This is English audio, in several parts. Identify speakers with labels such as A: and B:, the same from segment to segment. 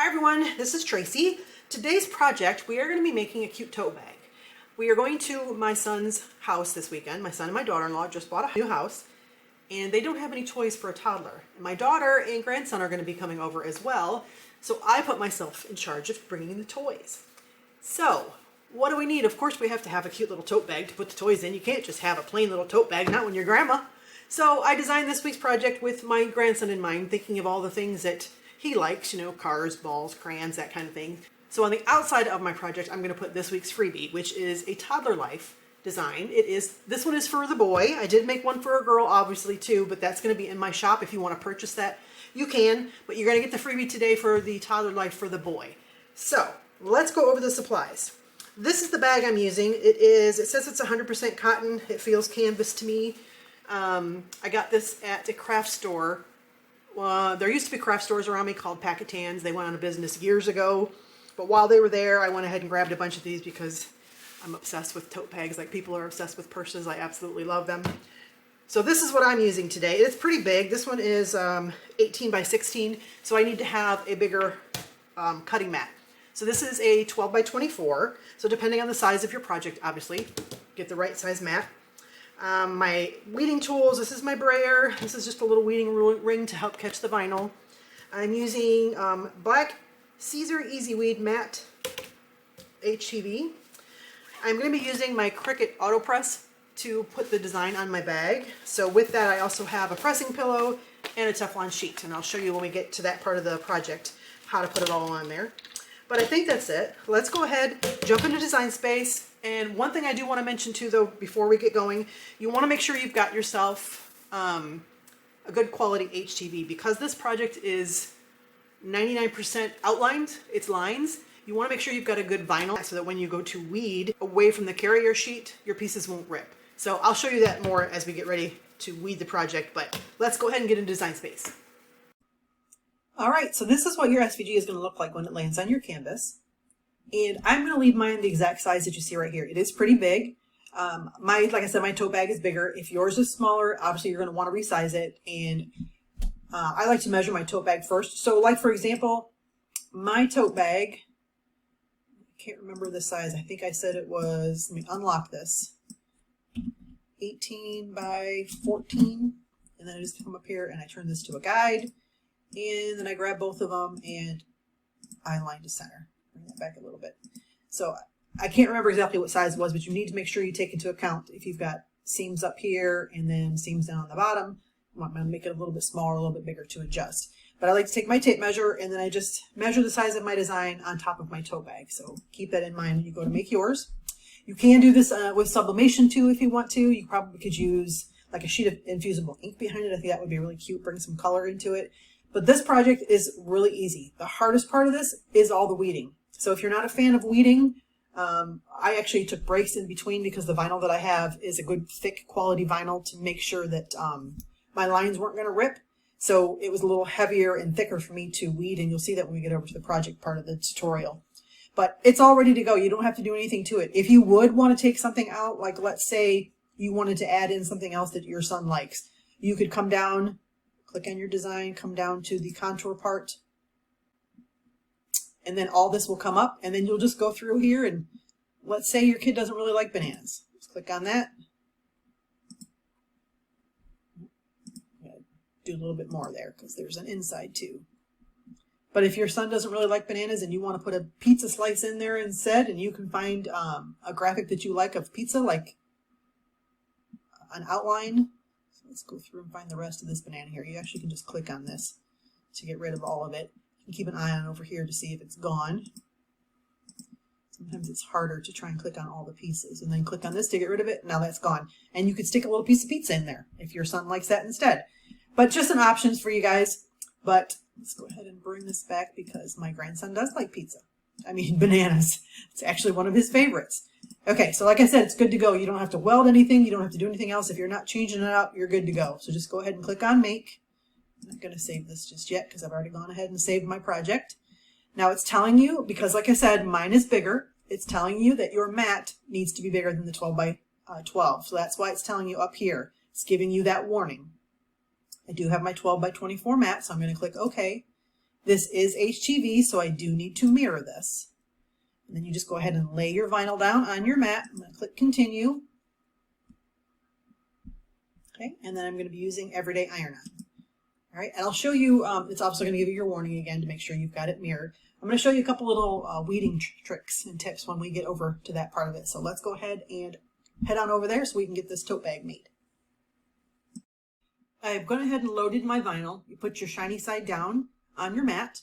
A: everyone, this is Tracy. Today's project, we are going to be making a cute tote bag. We are going to my son's house this weekend. My son and my daughter-in-law just bought a new house and they don't have any toys for a toddler. And my daughter and grandson are going to be coming over as well. So I put myself in charge of bringing in the toys. So what do we need? Of course we have to have a cute little tote bag to put the toys in. You can't just have a plain little tote bag, not when you're grandma. So I designed this week's project with my grandson in mind, thinking of all the things that he likes, you know, cars, balls, crayons, that kind of thing. So on the outside of my project, I'm going to put this week's freebie, which is a Toddler Life design. This one is for the boy. I did make one for a girl, obviously, too, but that's going to be in my shop. If you want to purchase that, you can, but you're going to get the freebie today for the Toddler Life for the boy. So let's go over the supplies. This is the bag I'm using. It says it's 100% cotton. It feels canvas to me. I got this at a craft store. There used to be craft stores around me called Packetans. They went out of business years ago. But while they were there, I went ahead and grabbed a bunch of these because I'm obsessed with tote bags like people are obsessed with purses. I absolutely love them. So this is what I'm using today. It's pretty big. This one is 18 by 16, so I need to have a bigger cutting mat. So this is a 12 by 24. So depending on the size of your project, obviously, get the right size mat. My weeding tools, this is my brayer. This is just a little weeding ring to help catch the vinyl. I'm using black Caesar Easy Weed Matte HTV. I'm going to be using my Cricut auto press to put the design on my bag. So with that, I also have a pressing pillow and a Teflon sheet, and I'll show you when we get to that part of the project how to put it all on there. But I think that's it. Let's go ahead, jump into Design Space. And one thing I do want to mention too, though, before we get going, you want to make sure you've got yourself a good quality HTV, because this project is 99% outlined, it's lines. You want to make sure you've got a good vinyl so that when you go to weed away from the carrier sheet, your pieces won't rip. So I'll show you that more as we get ready to weed the project, but let's go ahead and get into Design Space. All right, so this is what your SVG is going to look like when it lands on your canvas. And I'm going to leave mine the exact size that you see right here. It is pretty big. Like I said, my tote bag is bigger. If yours is smaller, obviously you're going to want to resize it. And I like to measure my tote bag first. So like, for example, my tote bag, I can't remember the size. I think I said it was, let me unlock this, 18 by 14. And then I just come up here and I turn this to a guide. And then I grab both of them and I line to center. Bring that back a little bit. So I can't remember exactly what size it was, but you need to make sure you take into account if you've got seams up here and then seams down on the bottom. I'm going to make it a little bit smaller, a little bit bigger to adjust. But I like to take my tape measure and then I just measure the size of my design on top of my tote bag. So keep that in mind when you go to make yours. You can do this with sublimation too if you want to. You probably could use like a sheet of infusible ink behind it. I think that would be really cute, bring some color into it. But this project is really easy. The hardest part of this is all the weeding. So if you're not a fan of weeding, I actually took breaks in between because the vinyl that I have is a good thick quality vinyl to make sure that my lines weren't going to rip. So it was a little heavier and thicker for me to weed, and you'll see that when we get over to the project part of the tutorial. But it's all ready to go. You don't have to do anything to it. If you would want to take something out, like let's say you wanted to add in something else that your son likes, you could come down, click on your design, come down to the contour part, and then all this will come up, and then you'll just go through here, and let's say your kid doesn't really like bananas. Just click on that. Do a little bit more there because there's an inside too. But if your son doesn't really like bananas and you want to put a pizza slice in there instead, and you can find a graphic that you like of pizza, like an outline. So let's go through and find the rest of this banana here. You actually can just click on this to get rid of all of it. You can keep an eye on over here to see if it's gone. Sometimes it's harder to try and click on all the pieces, and then click on this to get rid of it. Now that's gone. And you could stick a little piece of pizza in there if your son likes that instead. But just some options for you guys. But let's go ahead and bring this back because my grandson does like pizza. I mean, bananas. It's actually one of his favorites. Okay, so like I said, it's good to go. You don't have to weld anything. You don't have to do anything else. If you're not changing it up, you're good to go. So just go ahead and click on Make. I'm not going to save this just yet because I've already gone ahead and saved my project. Now it's telling you, because like I said, mine is bigger, it's telling you that your mat needs to be bigger than the 12 by 12. So that's why it's telling you up here. It's giving you that warning. I do have my 12 by 24 mat, so I'm going to click OK. This is HTV, so I do need to mirror this. And then you just go ahead and lay your vinyl down on your mat. I'm going to click continue. Okay, and then I'm going to be using Everyday Iron-On. All right, and I'll show you, it's also going to give you your warning again to make sure you've got it mirrored. I'm going to show you a couple little weeding tricks and tips when we get over to that part of it. So let's go ahead and head on over there so we can get this tote bag made. I've gone ahead and loaded my vinyl. You put your shiny side down on your mat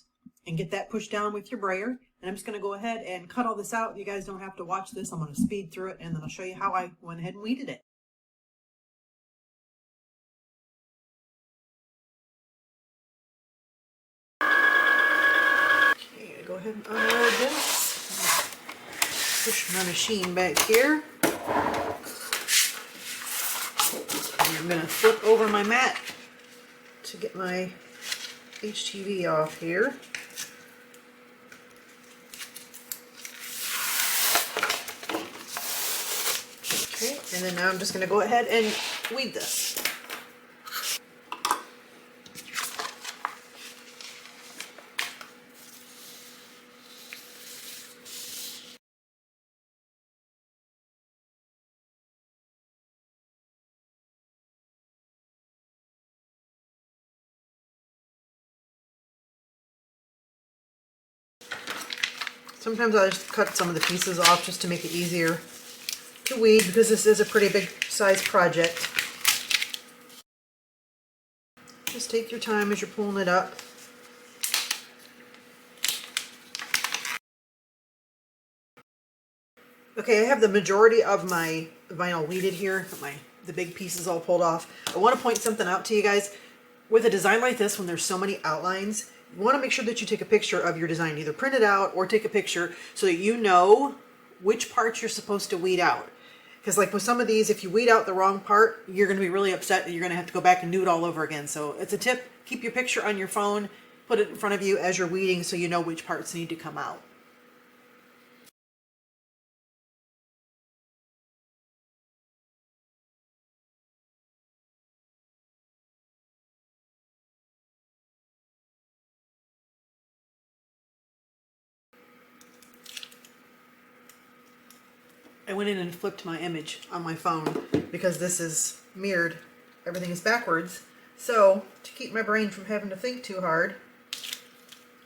A: and get that pushed down with your brayer. And I'm just going to go ahead and cut all this out. You guys don't have to watch this. I'm going to speed through it and then I'll show you how I went ahead and weeded it. Okay, go ahead and unload this. Push my machine back here. And I'm going to flip over my mat to get my HTV off here. Okay, and then now I'm just going to go ahead and weed this. Sometimes I just cut some of the pieces off just to make it easier to weed because this is a pretty big size project. Just take your time as you're pulling it up. Okay, I have the majority of my vinyl weeded here, the big pieces all pulled off. I want to point something out to you guys. With a design like this, when there's so many outlines, you want to make sure that you take a picture of your design, either print it out or take a picture so that you know which parts you're supposed to weed out. Because like with some of these, if you weed out the wrong part, you're going to be really upset that you're going to have to go back and do it all over again. So it's a tip, keep your picture on your phone, put it in front of you as you're weeding so you know which parts need to come out. I went in and flipped my image on my phone because this is mirrored. Everything is backwards. So to keep my brain from having to think too hard,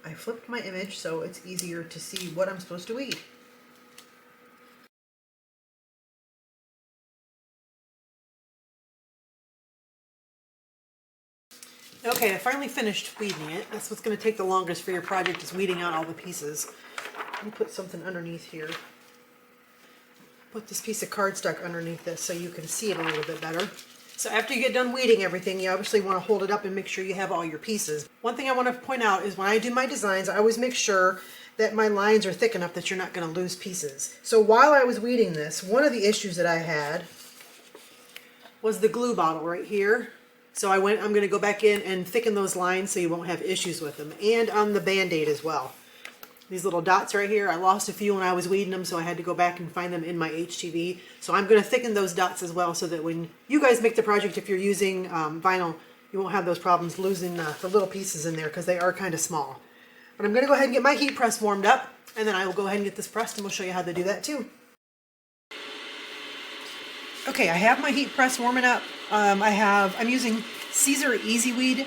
A: I flipped my image so it's easier to see what I'm supposed to weed. Okay, I finally finished weeding it. That's what's going to take the longest for your project, is weeding out all the pieces. Let me put something underneath here. Put this piece of cardstock underneath this so you can see it a little bit better. So after you get done weeding everything, you obviously want to hold it up and make sure you have all your pieces. One thing I want to point out is when I do my designs, I always make sure that my lines are thick enough that you're not going to lose pieces. So while I was weeding this, one of the issues that I had was the glue bottle right here. So I'm going to go back in and thicken those lines so you won't have issues with them. And on the Band-Aid as well. These little dots right here, I lost a few when I was weeding them, so I had to go back and find them in my HTV. So I'm going to thicken those dots as well so that when you guys make the project, if you're using vinyl, you won't have those problems losing the little pieces in there because they are kind of small. But I'm going to go ahead and get my heat press warmed up, and then I will go ahead and get this pressed, and we'll show you how to do that too. Okay, I have my heat press warming up. I'm using Caesar Easy Weed.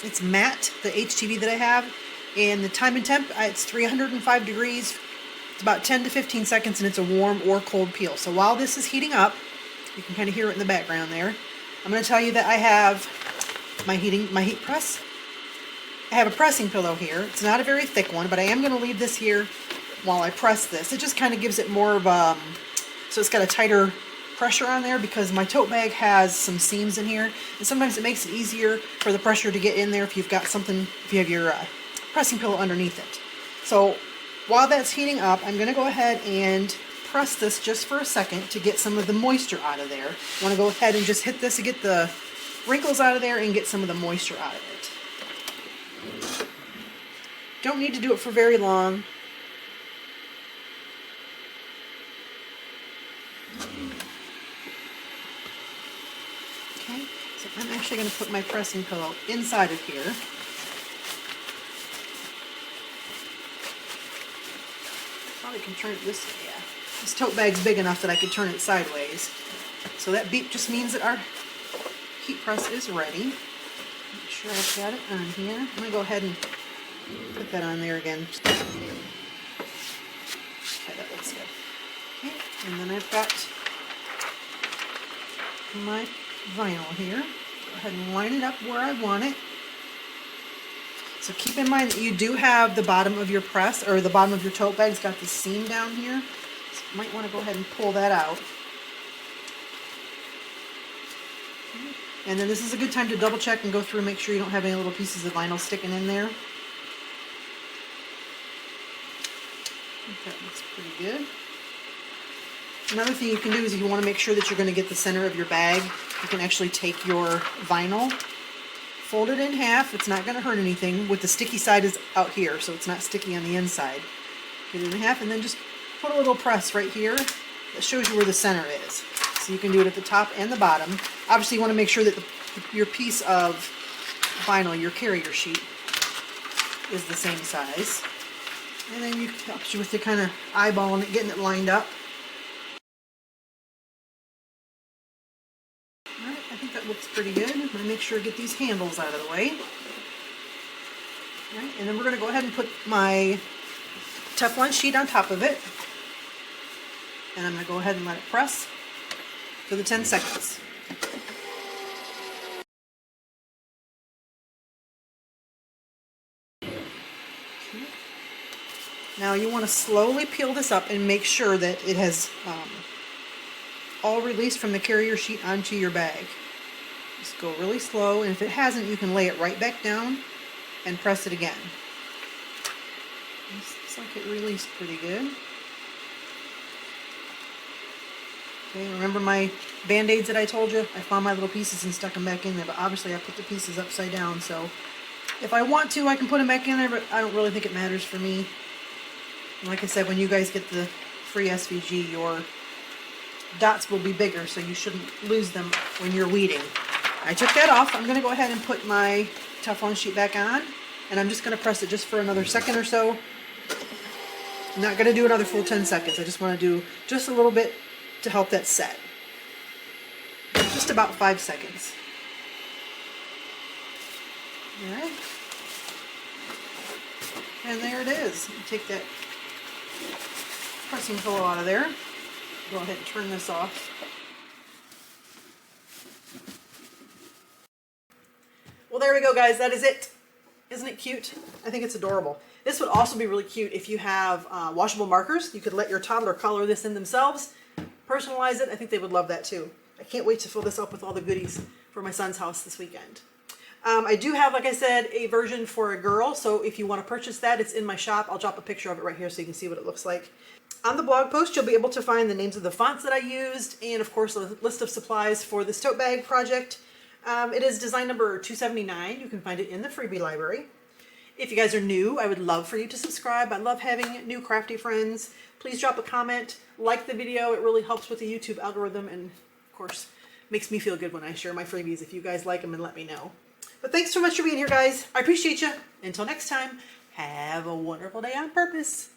A: It's matte, the HTV that I have. And the time and temp, it's 305 degrees. It's about 10 to 15 seconds, and it's a warm or cold peel. So while this is heating up, you can kind of hear it in the background there. I'm going to tell you that I have my heat press. I have a pressing pillow here. It's not a very thick one, but I am going to leave this here while I press this. It just kind of gives it more of a, so it's got a tighter pressure on there because my tote bag has some seams in here. And sometimes it makes it easier for the pressure to get in there if you've got something, if you have your pressing pillow underneath it. So while that's heating up, I'm going to go ahead and press this just for a second to get some of the moisture out of there. I want to go ahead and just hit this to get the wrinkles out of there and get some of the moisture out of it. Don't need to do it for very long. Okay, so I'm actually going to put my pressing pillow inside of here. probably can turn it this way, yeah. This tote bag's big enough that I could turn it sideways. So that beep just means that our heat press is ready. Make sure I've got it on here. I'm gonna go ahead and put that on there again. Okay, that looks good. Okay, and then I've got my vinyl here. Go ahead and line it up where I want it. So keep in mind that you do have the bottom of your press, or the bottom of your tote bag's got this seam down here. So you might want to go ahead and pull that out. And then this is a good time to double check and go through and make sure you don't have any little pieces of vinyl sticking in there. I think that looks pretty good. Another thing you can do is if you want to make sure that you're going to get the center of your bag, you can actually take your vinyl, fold it in half. It's not going to hurt anything. With the sticky side is out here, so it's not sticky on the inside. Get it in half and then just put a little press right here that shows you where the center is. So you can do it at the top and the bottom. Obviously you want to make sure that your piece of vinyl, your carrier sheet, is the same size. And then you helps you with the kind of eyeballing it, getting it lined up. Alright, I think that looks pretty good. I'm going to make sure to get these handles out of the way. Alright, and then we're going to go ahead and put my Teflon sheet on top of it. And I'm going to go ahead and let it press for the 10 seconds. Now you want to slowly peel this up and make sure that it has all released from the carrier sheet onto your bag. Just go really slow, and if it hasn't, you can lay it right back down and press it again. This looks like it released pretty good. Okay, remember my band-aids that I told you? I found my little pieces and stuck them back in there, but obviously I put the pieces upside down, so if I want to, I can put them back in there, but I don't really think it matters for me. And like I said, when you guys get the free SVG, your dots will be bigger, so you shouldn't lose them when you're weeding. I took that off. I'm going to go ahead and put my Teflon sheet back on, and I'm just going to press it just for another second or so. I'm not going to do another full 10 seconds. I just want to do just a little bit to help that set. Just about 5 seconds. Alright. And there it is. Take that pressing pillow out of there. Go ahead and turn this off. Well, there we go, guys. That is it. Isn't it cute? I think it's adorable. This would also be really cute if you have washable markers. You could let your toddler color this in themselves, personalize it. I think they would love that too. I can't wait to fill this up with all the goodies for my son's house this weekend. I do have, like I said, a version for a girl, so if you want to purchase that, it's in my shop. I'll drop a picture of it right here so you can see what it looks like. On the blog post, you'll be able to find the names of the fonts that I used, and of course a list of supplies for this tote bag project. It is design number 279. You can find it in the freebie library. If you guys are new, I would love for you to subscribe. I love having new crafty friends. Please drop a comment, like the video. It really helps with the YouTube algorithm, and of course makes me feel good when I share my freebies if you guys like them and let me know. But thanks so much for being here, guys. I appreciate you. Until next time, have a wonderful day on purpose.